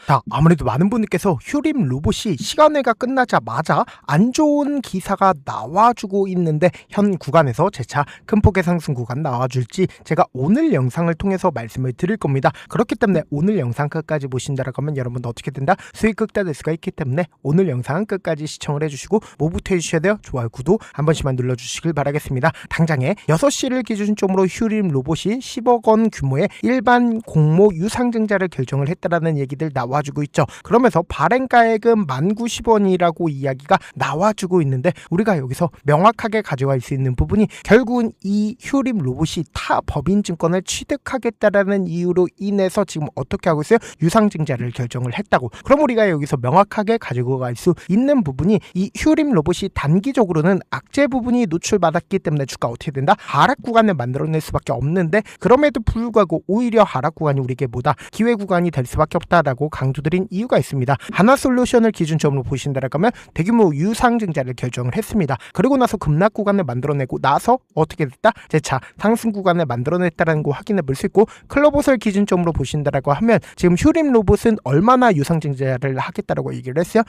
자, 아무래도 많은 분들께서 휴림 로봇이 시간회가 끝나자마자 안 좋은 기사가 나와주고 있는데 현 구간에서 재차 큰 폭의 상승 구간 나와줄지 제가 오늘 영상을 통해서 말씀을 드릴 겁니다. 그렇기 때문에 오늘 영상 끝까지 보신다라고 하면 여러분도 어떻게 된다? 수익 극대화될 수가 있기 때문에 오늘 영상 끝까지 시청을 해주시고 뭐부터 해주셔야 돼요? 좋아요, 구독 한 번씩만 눌러주시길 바라겠습니다. 당장에 6시를 기준점으로 휴림 로봇이 10억 원 규모의 일반 공모 유상증자를 결정을 했다라는 얘기들 나와주고 있죠. 그러면서 발행가액은 1090원이라고 이야기가 나와주고 있는데 우리가 여기서 명확하게 가져갈 수 있는 부분이 결국은 이 휴림 로봇이 타 법인증권을 취득하겠다라는 이유로 인해서 지금 어떻게 하고 있어요? 유상증자를 결정을 했다고. 그럼 우리가 여기서 명확하게 가지고 갈 수 있는 부분이 이 휴림 로봇이 단기적으로는 악재 부분이 노출받았기 때문에 주가 어떻게 된다? 하락 구간을 만들어낼 수밖에 없는데 그럼에도 불구하고 오히려 하락 구간이 우리에게 뭐다? 기회 구간이 될 수밖에 없다라고 강조드린 이유가 있습니다. 하나솔루션을 기준점으로 보신다라고 하면 대규모 유상증자를 결정을 했습니다. 그리고 나서 급락 구간을 만들어내고 나서 어떻게 됐다? 재차 상승 구간을 만들어냈다는 거 확인해 볼 수 있고 클로봇을 기준점으로 보신다라고 하면 지금 휴림 로봇은 얼마나 유상증자를 하겠다라고 얘기를 했어요?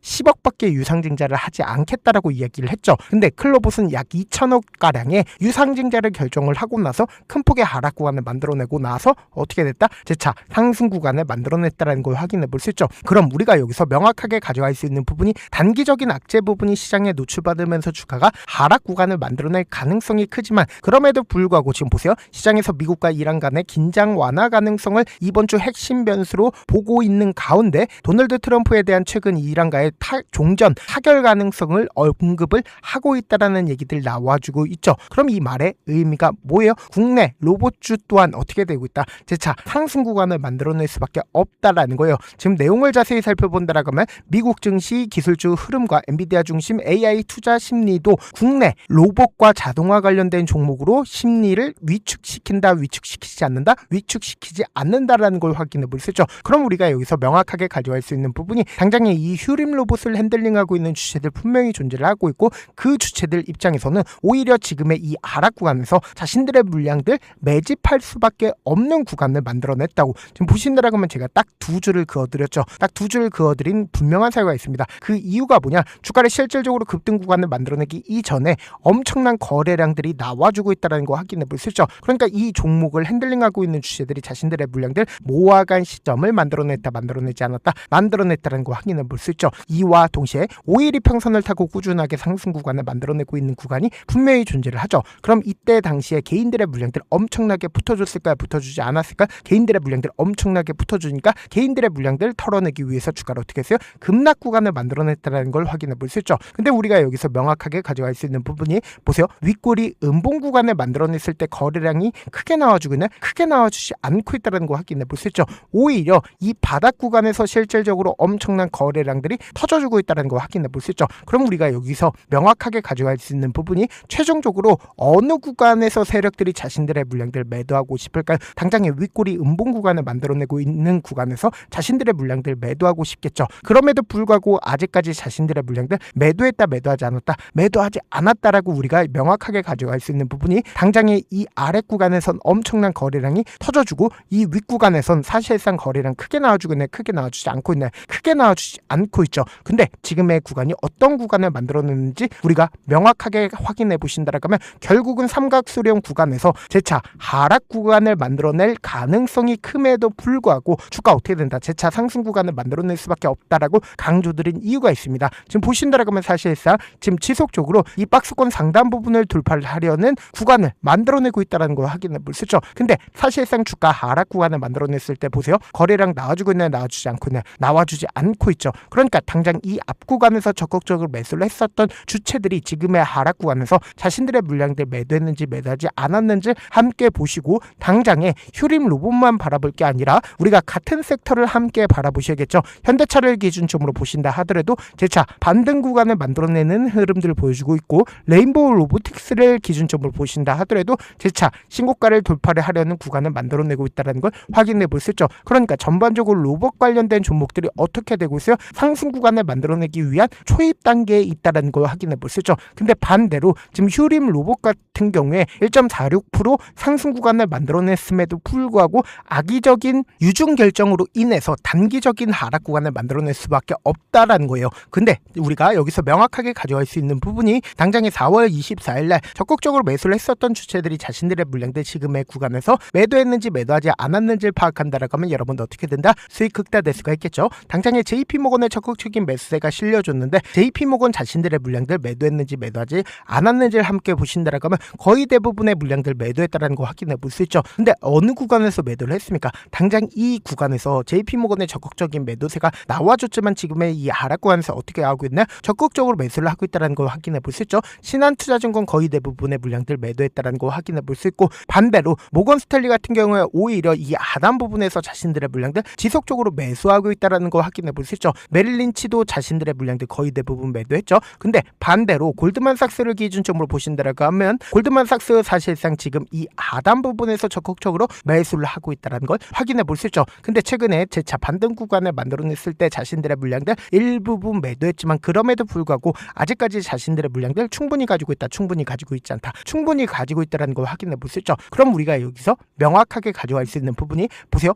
10억밖에 유상증자를 하지 않겠다라고 이야기를 했죠. 근데 클로봇은 약 2천억가량의 유상증자를 결정을 하고 나서 큰 폭의 하락 구간을 만들어내고 나서 어떻게 됐다? 재차 상승 구간을 만들어냈다는 걸 확인해 볼 수 있죠. 그럼 우리가 여기서 명확하게 가져갈 수 있는 부분이 단기적인 악재 부분이 시장에 노출받으면서 주가가 하락 구간을 만들어낼 가능성이 크지만 그럼에도 불구하고 지금 보세요. 시장에서 미국과 이란 간의 긴장 완화 가능성을 이번 주 핵심 변수로 보고 있는 가운데 도널드 트럼프에 대한 최근 이란과의 종전 타결 가능성을 언급을 하고 있다라는 얘기들 나와주고 있죠. 그럼 이 말의 의미가 뭐예요? 국내 로봇주 또한 어떻게 되고 있다? 재차 상승 구간을 만들어낼 수밖에 없다라는 거예요. 지금 내용을 자세히 살펴본다라고 하면 미국 증시 기술주 흐름과 엔비디아 중심 AI 투자 심리도 국내 로봇과 자동화 관련된 종목으로 심리를 위축시킨다, 위축시키지 않는다, 위축시키지 않는다라는 걸 확인해 볼 수 있죠. 그럼 우리가 여기서 명확하게 가져갈 수 있는 부분이 당장에 이 휴림 로봇을 핸들링하고 있는 주체들 분명히 존재를 하고 있고 그 주체들 입장에서는 오히려 지금의 이 하락 구간에서 자신들의 물량들 매집할 수밖에 없는 구간을 만들어냈다고. 지금 보신다라고 하면 제가 딱 두 줄을 그어드렸죠. 딱 두 줄을 그어드린 분명한 사유가 있습니다. 그 이유가 뭐냐? 주가를 실질적으로 급등 구간을 만들어내기 이전에 엄청난 거래량들이 나와주고 있다는 거 확인해 볼 수 있죠. 그러니까 이 종목을 핸들링하고 있는 주체들이 자신들의 물량들 모아간 시점을 만들어냈다, 만들어내지 않았다, 만들어냈다는 거 확인해 볼 수 있죠. 이와 동시에 5일 이평선을 타고 꾸준하게 상승 구간을 만들어내고 있는 구간이 분명히 존재를 하죠. 그럼 이때 당시에 개인들의 물량들 엄청나게 붙어줬을까요? 붙어주지 않았을까? 개인들의 물량들 엄청나게 붙어주니까 개인들의 물량들 털어내기 위해서 주가를 어떻게 했어요? 급락 구간을 만들어냈다는 걸 확인해 볼 수 있죠. 근데 우리가 여기서 명확하게 가져갈 수 있는 부분이 보세요. 윗골이 음봉 구간을 만들어냈을 때 거래량이 크게 나와주고 있는 크게 나와주지 않고 있다는 거 확인해 볼 수 있죠. 오히려 이 바닥 구간에서 실질적으로 엄청난 거래량들이 터져주고 있다는 거 확인해 볼 수 있죠. 그럼 우리가 여기서 명확하게 가져갈 수 있는 부분이 최종적으로 어느 구간에서 세력들이 자신들의 물량들 매도하고 싶을까요? 당장의 윗골이 음봉 구간을 만들어내고 있는 구간에서 자신들의 물량들 매도하고 싶겠죠. 그럼에도 불구하고 아직까지 자신들의 물량들 매도했다, 매도하지 않았다, 매도하지 않았다라고 우리가 명확하게 가져갈 수 있는 부분이 당장의 이 아래 구간에선 엄청난 거래량이 터져주고 이 윗 구간에선 사실상 거래량 크게 나와주고 있네, 크게 나와주지 않고 있네, 크게 나와주지 않고 있죠. 근데 지금의 구간이 어떤 구간을 만들어내는지 우리가 명확하게 확인해 보신다라고 하면 결국은 삼각수렴 구간에서 재차 하락 구간을 만들어낼 가능성이 큼에도 불구하고 주가 어떻게 된다? 재차 상승 구간을 만들어낼 수밖에 없다라고 강조드린 이유가 있습니다. 지금 보신다라고 하면 사실상 지금 지속적으로 이 박스권 상단 부분을 돌파를 하려는 구간을 만들어내고 있다는 걸 확인해 볼 수 있죠. 근데 사실상 주가 하락 구간을 만들어냈을 때 보세요. 거래량 나와주고 있나요? 나와주지 않고 있나요? 나와주지 않고 있죠. 그러니까 당장 이 앞 구간에서 적극적으로 매수를 했었던 주체들이 지금의 하락 구간에서 자신들의 물량들 매도했는지 매도하지 않았는지 함께 보시고 당장에 휴림 로봇만 바라볼 게 아니라 우리가 같은 섹터를 함께 바라보셔야겠죠. 현대차를 기준점으로 보신다 하더라도 재차 반등 구간을 만들어내는 흐름들을 보여주고 있고 레인보우 로보틱스를 기준점으로 보신다 하더라도 재차 신고가를 돌파를 하려는 구간을 만들어내고 있다는 걸 확인해 볼 수 있죠. 그러니까 전반적으로 로봇 관련된 종목들이 어떻게 되고 있어요? 상승 구간 구간을 만들어내기 위한 초입 단계에 있다는 걸 확인해 볼 수 있죠. 근데 반대로 지금 휴림 로봇 같은 경우에 1.46% 상승 구간을 만들어냈음에도 불구하고 악의적인 유중 결정으로 인해서 단기적인 하락 구간을 만들어낼 수밖에 없다라는 거예요. 근데 우리가 여기서 명확하게 가져갈 수 있는 부분이 당장에 4월 24일 날 적극적으로 매수를 했었던 주체들이 자신들의 물량들 지금의 구간에서 매도했는지 매도하지 않았는지를 파악한다라고 하면 여러분도 어떻게 된다? 수익 극대화될 수가 있겠죠. 당장에 JP모건의 적극적인 매수세가 실려줬는데 JP모건 자신들의 물량들 매도했는지 매도하지 않았는지를 함께 보신다라고 하면 거의 대부분의 물량들 매도했다라는 거 확인해 볼 수 있죠. 근데 어느 구간에서 매도를 했습니까? 당장 이 구간에서 JP모건의 적극적인 매도세가 나와줬지만 지금의 이 하락 구간에서 어떻게 하고 있나요? 적극적으로 매수를 하고 있다는 걸 확인해 볼 수 있죠. 신한투자증권 거의 대부분의 물량들 매도했다는 걸 확인해 볼 수 있고, 반대로 모건스탠리 같은 경우에 오히려 이 하단 부분에서 자신들의 물량들 지속적으로 매수하고 있다는 걸 확인해 볼 수 있죠. 메릴린치도 자신들의 물량들 거의 대부분 매도했죠. 근데 반대로 골드만삭스를 기준점으로 보신다라고 하면 골드만삭스 사실상 지금 이 하단 부분에서 적극적으로 매수를 하고 있다는 걸 확인해 볼 수 있죠. 근데 최근에 재차 반등 구간을 만들어냈을 때 자신들의 물량들 일부분 매도했지만 그럼에도 불구하고 아직까지 자신들의 물량들 충분히 가지고 있다, 충분히 가지고 있지 않다, 충분히 가지고 있다는 걸 확인해 볼 수 있죠. 그럼 우리가 여기서 명확하게 가져갈 수 있는 부분이 보세요.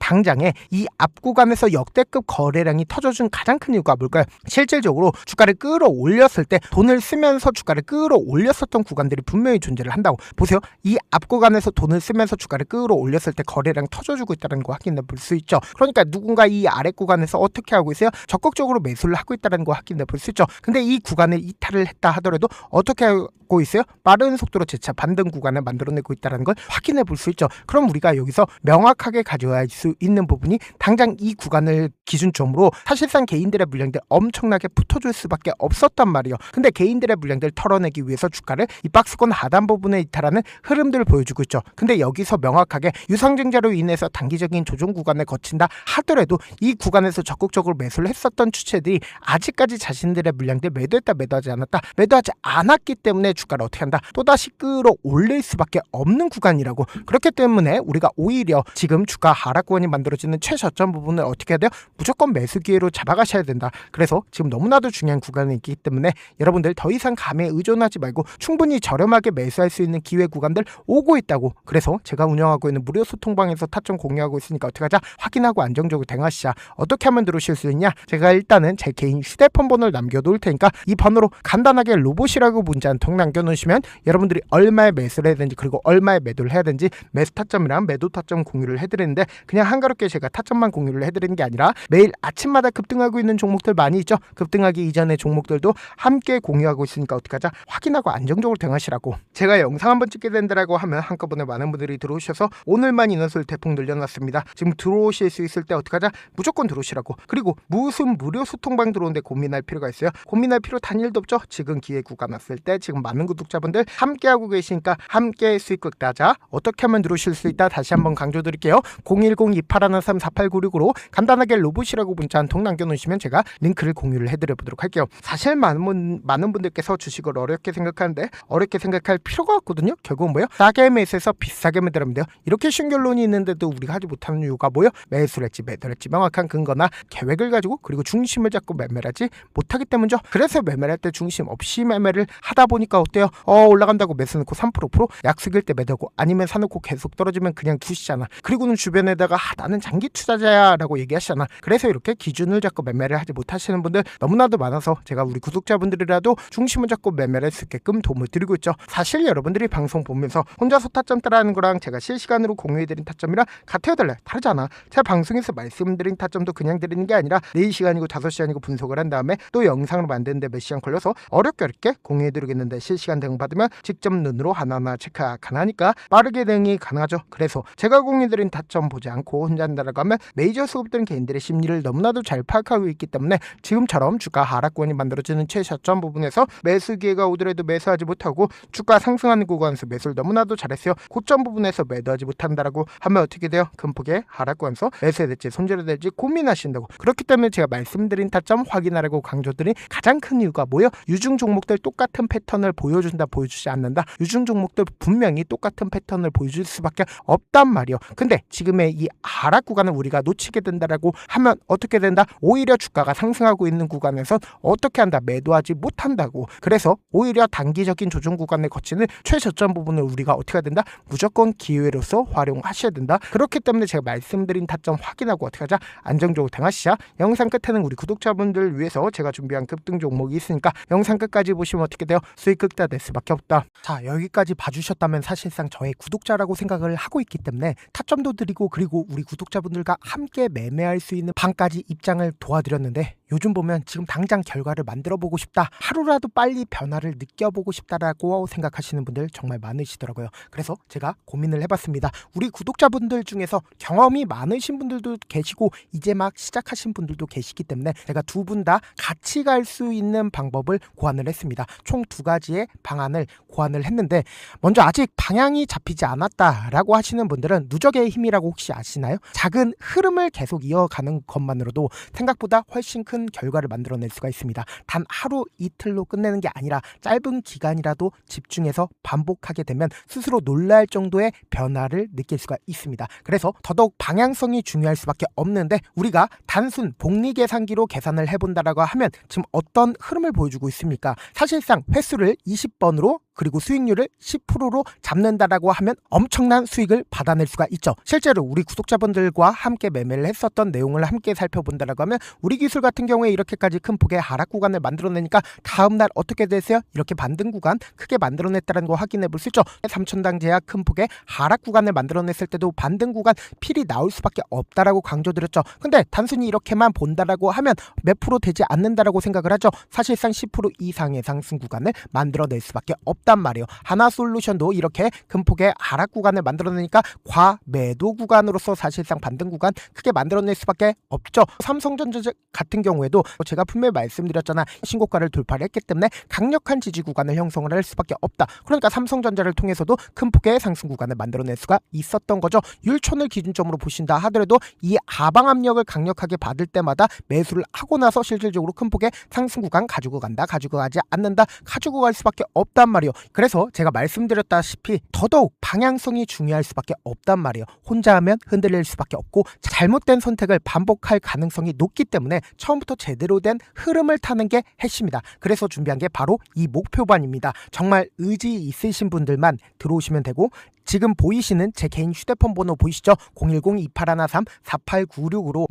당장에 이 앞 구간에서 역대급 거래량이 터져준 가장 큰 이유가 뭘까요? 실질적으로 주가를 끌어올렸을 때 돈을 쓰면서 주가를 끌어올렸었던 구간들이 분명히 존재를 한다고. 보세요. 이 앞 구간에서 돈을 쓰면서 주가를 끌어올렸을 때 거래량 터져주고 있다는 거 확인해 볼 수 있죠. 그러니까 누군가 이 아래 구간에서 어떻게 하고 있어요? 적극적으로 매수를 하고 있다는 거 확인해 볼 수 있죠. 근데 이 구간을 이탈을 했다 하더라도 어떻게 하고 있어요? 빠른 속도로 재차 반등 구간을 만들어내고 있다는 걸 확인해 볼 수 있죠. 그럼 우리가 여기서 명확하게 가져갈 수 있는 부분이 당장 이 구간을 기준점으로 사실상 개인들의 물량들 엄청나게 붙어줄 수밖에 없었단 말이에요. 근데 개인들의 물량들 털어내기 위해서 주가를 이 박스권 하단 부분에 이탈하는 흐름들을 보여주고 있죠. 근데 여기서 명확하게 유상증자로 인해서 단기적인 조정 구간을 거친다 하더라도 이 구간에서 적극적으로 매수를 했었던 주체들이 아직까지 자신들의 물량들 매도했다, 매도하지 않았다, 매도하지 않았기 때문에 주가를 어떻게 한다? 또다시 끌어올릴 수밖에 없는 구간이라고. 그렇기 때문에 우리가 오히려 지금 주가 하락권이 만들어지는 최저점 부분을 어떻게 해야 돼요? 무조건 매수 기회로 잡아가셔야 된다. 그래서 지금 너무나도 중요한 구간이 있기 때문에 여러분들 더 이상 감에 의존하지 말고 충분히 저렴하게 매수할 수 있는 기회 구간들 오고 있다고. 그래서 제가 운영하고 있는 무료 소통방에서 타점 공유하고 있으니까 어떻게 하자? 확인하고 안정적으로 대응하시자. 어떻게 하면 들어오실 수 있냐? 제가 일단은 제 개인 휴대폰 번호를 남겨놓을 테니까 이 번호로 간단하게 로봇이라고 문자 한 통 남겨놓으시면 여러분들이 얼마에 매수를 해야 되는지, 그리고 얼마에 매도를 해야 되는지 매수 타점이랑 매도 타점 공유를 해드리는데, 그냥 한가롭게 제가 타점만 공유를 해드리는 게 아니라 매일 아침마다 급등하고 있는 종목들 많이 있죠. 급등하기 이전의 종목들도 함께 공유하고 있으니까 어떻게 하자? 확인하고 안정적으로 대응하시라고. 제가 영상 한번 찍게 된다라고 하면 한꺼번에 많은 분들이 들어오셔서 오늘만 인원수를 대폭 늘려놨습니다. 지금 들어오실 수 있을 때 어떻게 하자? 무조건 들어오시라고. 그리고 무슨 무료 소통방 들어오는데 고민할 필요가 있어요? 고민할 필요 단일도 없죠. 지금 기회 구간 왔을 때 지금 많은 구독자분들 함께하고 계시니까 함께 수익 극대화자. 어떻게 하면 들어오실 수 있다? 다시 한번 강조드릴게요. 010-2813-4896으로 간단하게 로봇이라고 문자 한 통 남겨놓으시면 제가 링크를 공유를 해드려보도록 할게요. 사실 많은 분들께서 주식을 어렵게 생각하는데 어렵게 생각할 필요가 없거든요. 결국은 뭐예요? 싸게 매수해서 비싸게 매도하면 돼요. 이렇게 쉬운 결론이 있는데도 우리가 하지 못하는 이유가 뭐예요? 매수를 했지 매도를 했지 명확한 근거나 계획을 가지고, 그리고 중심을 잡고 매매를 하지 못하기 때문이죠. 그래서 매매를 할 때 중심 없이 매매를 하다 보니까 어때요? 올라간다고 매수 넣고 3% 약속일 때 매도하고, 아니면 사놓고 계속 떨어지면 그냥 두시잖아. 그리고는 주변에다가 나는 장기 투자자야 라고 얘기하시잖아. 그래서 이렇게 기준을 잡고 매매를 하지 못하시는 분들 너무나도 많아서 제가 우리 구독자분들이라도 중심을 잡고 매매를 할 수 있게끔 도움을 드리고 있죠. 사실 여러분들이 방송 보면서 혼자서 타점 따라하는 거랑 제가 실시간으로 공유해드린 타점이랑 같아요, 달라요? 다르잖아. 제가 방송에서 말씀드린 타점도 그냥 드리는 게 아니라 4시간이고 5시간이고 분석을 한 다음에 또 영상으로 만드는데 몇 시간 걸려서 어렵게 공유해드리겠는데, 실시간 대응 받으면 직접 눈으로 하나하나 체크가 가능하니까 빠르게 대응이 가능하죠. 그래서 제가 공유해드린 타점 보지 않고 혼자 한다라고 하면 메이저 수급들은 개인들의 심리를 너무나도 잘 파악하고 있기 때문에 지금처럼 주가 하락권이 만들어지는 최저점 부분에서 매수 기회가 오더라도 매수하지 못하고 주가 상승하는 구간에서 매수를 너무나도 잘했어요. 고점 부분에서 매도하지 못한다라고 하면 어떻게 돼요? 큰 폭의 하락권에서 매수해야 될지 손절해야 될지 고민하신다고. 그렇기 때문에 제가 말씀드린 타점 확인하라고 강조드린 가장 큰 이유가 뭐예요? 유중 종목들 똑같은 패턴을 보여준다, 보여주지 않는다. 유중 종목들 분명히 똑같은 패턴을 보여줄 수밖에 없단 말이에요. 근데 지금의 이 하락 구간을 우리가 놓치게 된다라고 하면 어떻게 된다? 오히려 주가가 상승하고 있는 구간에선 어떻게 한다? 매도하지 못한다고. 그래서 오히려 단기적인 조정 구간을 거치는 최저점 부분을 우리가 어떻게 해야 된다? 무조건 기회로서 활용하셔야 된다. 그렇기 때문에 제가 말씀드린 타점 확인하고 어떻게 하자? 안정적으로 대응하시자. 영상 끝에는 우리 구독자분들 위해서 제가 준비한 급등 종목이 있으니까 영상 끝까지 보시면 어떻게 돼요? 수익 극대화될 수밖에 없다. 자, 여기까지 봐주셨다면 사실상 저의 구독자라고 생각을 하고 있기 때문에 타점도 드리고 그리고 우리 구독자분들과 함께 매매할 수 있는 방까지 입장을 도와드렸는데, 요즘 보면 지금 당장 결과를 만들어 보고 싶다, 하루라도 빨리 변화를 느껴보고 싶다라고 생각하시는 분들 정말 많으시더라고요. 그래서 제가 고민을 해봤습니다. 우리 구독자분들 중에서 경험이 많으신 분들도 계시고 이제 막 시작하신 분들도 계시기 때문에 제가 두 분 다 같이 갈 수 있는 방법을 고안을 했습니다. 총 2가지의 방안을 고안을 했는데, 먼저 아직 방향이 잡히지 않았다라고 하시는 분들은 누적의 힘이라고 혹시 아시나요? 작은 흐름을 계속 이어가는 것만으로도 생각보다 훨씬 큰 결과를 만들어낼 수가 있습니다. 단 하루 이틀로 끝내는 게 아니라 짧은 기간이라도 집중해서 반복하게 되면 스스로 놀랄 정도의 변화를 느낄 수가 있습니다. 그래서 더더욱 방향성이 중요할 수밖에 없는데, 우리가 단순 복리계산기로 계산을 해본다라고 하면 지금 어떤 흐름을 보여주고 있습니까? 사실상 횟수를 20번으로 그리고 수익률을 10%로 잡는다라고 하면 엄청난 수익을 받아낼 수가 있죠. 실제로 우리 구독자분들과 함께 매매를 했었던 내용을 함께 살펴본다라고 하면 우리 기술 같은 경우에 이렇게까지 큰 폭의 하락 구간을 만들어내니까 다음날 어떻게 됐어요? 이렇게 반등 구간 크게 만들어냈다는 거 확인해 볼 수 있죠. 3천당 제약 큰 폭의 하락 구간을 만들어냈을 때도 반등 구간 필이 나올 수밖에 없다라고 강조드렸죠. 근데 단순히 이렇게만 본다라고 하면 몇 프로 되지 않는다라고 생각을 하죠. 사실상 10% 이상의 상승 구간을 만들어낼 수밖에 없단 말이에요. 하나솔루션도 이렇게 큰 폭의 하락 구간을 만들어내니까 과매도 구간으로서 사실상 반등 구간 크게 만들어낼 수밖에 없죠. 삼성전자 같은 경우에도 제가 분명히 말씀드렸잖아. 신고가를 돌파를 했기 때문에 강력한 지지 구간을 형성을 할 수밖에 없다. 그러니까 삼성전자를 통해서도 큰 폭의 상승 구간을 만들어낼 수가 있었던 거죠. 율촌을 기준점으로 보신다 하더라도 이 하방 압력을 강력하게 받을 때마다 매수를 하고 나서 실질적으로 큰 폭의 상승 구간 가지고 간다, 가지고 가지 않는다, 가지고 갈 수밖에 없단 말이에요. 그래서 제가 말씀드렸다시피 더더욱 방향성이 중요할 수밖에 없단 말이에요. 혼자 하면 흔들릴 수밖에 없고 잘못된 선택을 반복할 가능성이 높기 때문에 처음부터 제대로 된 흐름을 타는 게 핵심이다. 그래서 준비한 게 바로 이 목표반입니다. 정말 의지 있으신 분들만 들어오시면 되고, 지금 보이시는 제 개인 휴대폰 번호 보이시죠? 010-2813-4896으로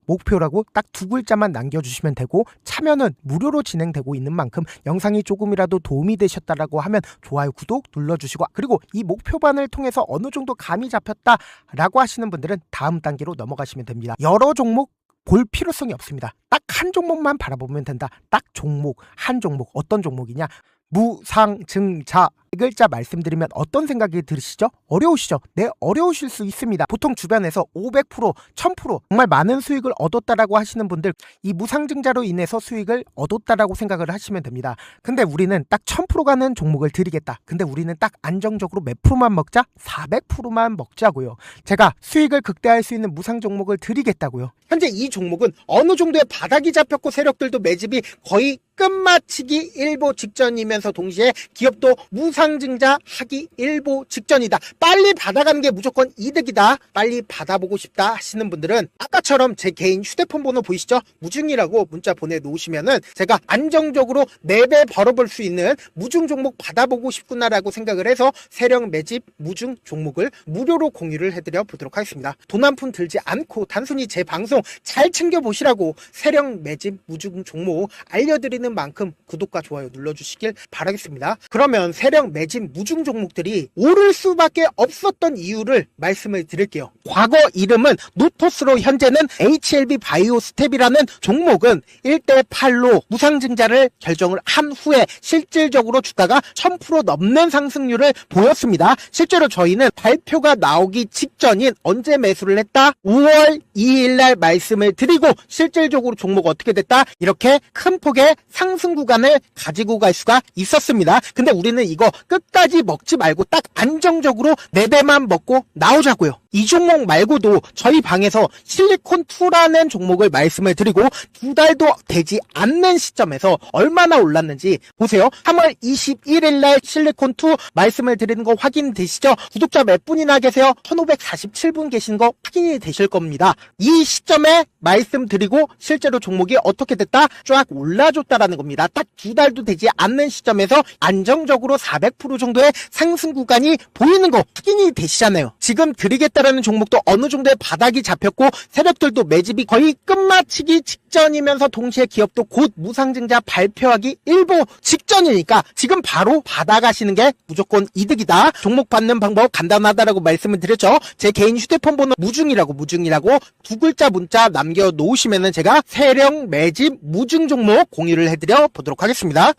목표라고 딱 2글자만 남겨주시면 되고, 참여는 무료로 진행되고 있는 만큼 영상이 조금이라도 도움이 되셨다라고 하면 좋아요, 구독 눌러주시고, 그리고 이 목표반을 통해서 어느 정도 감이 잡혔다라고 하시는 분들은 다음 단계로 넘어가시면 됩니다. 여러 종목 볼 필요성이 없습니다. 딱 한 종목만 바라보면 된다. 딱 종목, 한 종목. 어떤 종목이냐? 무상증자. 이 글자 말씀드리면 어떤 생각이 들으시죠? 어려우시죠? 네, 어려우실 수 있습니다. 보통 주변에서 500%, 1000% 정말 많은 수익을 얻었다라고 하시는 분들, 이 무상증자로 인해서 수익을 얻었다라고 생각을 하시면 됩니다. 근데 우리는 딱 1000% 가는 종목을 드리겠다. 근데 우리는 딱 안정적으로 몇 프로만 먹자? 400%만 먹자고요. 제가 수익을 극대화할 수 있는 무상 종목을 드리겠다고요. 현재 이 종목은 어느 정도의 바닥이 잡혔고 세력들도 매집이 거의 끝마치기 일보 직전이면서 동시에 기업도 무상증자 하기 일보 직전이다. 빨리 받아가는 게 무조건 이득이다. 빨리 받아보고 싶다 하시는 분들은 아까처럼 제 개인 휴대폰 번호 보이시죠? 무중이라고 문자 보내놓으시면은 제가 안정적으로 4배 벌어볼 수 있는 무중 종목 받아보고 싶구나라고 생각을 해서 세력 매집 무중 종목을 무료로 공유를 해드려 보도록 하겠습니다. 돈 한 푼 들지 않고 단순히 제 방송 잘 챙겨보시라고 세력 매집 무중 종목 알려드리는 만큼 구독과 좋아요 눌러주시길 바라겠습니다. 그러면 세력 매집 무중 종목들이 오를 수밖에 없었던 이유를 말씀을 드릴게요. 과거 이름은 노토스로 현재는 HLB 바이오스텝이라는 종목은 1대8로 무상증자를 결정을 한 후에 실질적으로 주가가 1000% 넘는 상승률을 보였습니다. 실제로 저희는 발표가 나오기 직전인 언제 매수를 했다? 5월 2일날 말씀을 드리고 실질적으로 종목 어떻게 됐다? 이렇게 큰 폭의 상승 구간을 가지고 갈 수가 있었습니다. 근데 우리는 이거 끝까지 먹지 말고 딱 안정적으로 4배만 먹고 나오자고요. 이 종목 말고도 저희 방에서 실리콘2라는 종목을 말씀을 드리고 2달도 되지 않는 시점에서 얼마나 올랐는지 보세요. 3월 21일날 실리콘2 말씀을 드리는 거 확인되시죠? 구독자 몇 분이나 계세요? 1547분 계신 거 확인이 되실 겁니다. 이 시점에 말씀드리고 실제로 종목이 어떻게 됐다? 쫙 올라줬다라는 겁니다. 딱 2달도 되지 않는 시점에서 안정적으로 400% 정도의 상승 구간이 보이는 거 확인이 되시잖아요. 지금 드리겠다라는 종목도 어느 정도의 바닥이 잡혔고 세력들도 매집이 거의 끝마치기 직전이면서 동시에 기업도 곧 무상증자 발표하기 일보 직전이니까 지금 바로 받아가시는 게 무조건 이득이다. 종목 받는 방법 간단하다라고 말씀을 드렸죠. 제 개인 휴대폰 번호 무중이라고 두 글자 문자 남겨놓으시면은 제가 세력 매집 무중 종목 공유를 해드려 보도록 하겠습니다.